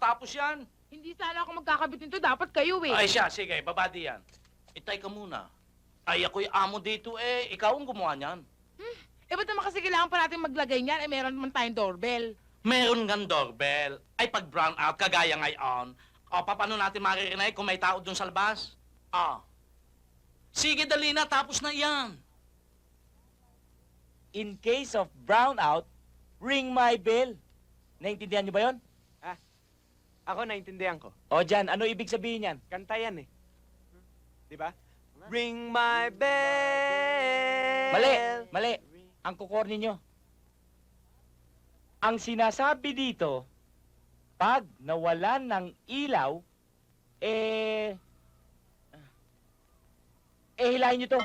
matatapos yan. Hindi sana ako magkakabit nito. Dapat kayo eh. Ay siya, sige, babadi yan. Itay ka muna. Ay, ako'y amo dito eh. Ikaw ang gumawa niyan. Eh, ba't naman kasi kailangan pa natin maglagay niyan? Eh, meron naman tayong doorbell. Meron ngang doorbell. Ay, pag brown out, kagaya ngayon. O, paano natin maririnig kung may tao dun sa labas? Sige, dali na. Tapos na yan. In case of brownout, ring my bell. Naintindihan niyo ba yon? Ako, naintindihan ko. O dyan, ano ibig sabihin yan? Kanta yan eh. Di ba? Ring my bell. Mali, mali. Ang kukorni nyo. Ang sinasabi dito, pag nawalan ng ilaw, hilahin nyo to.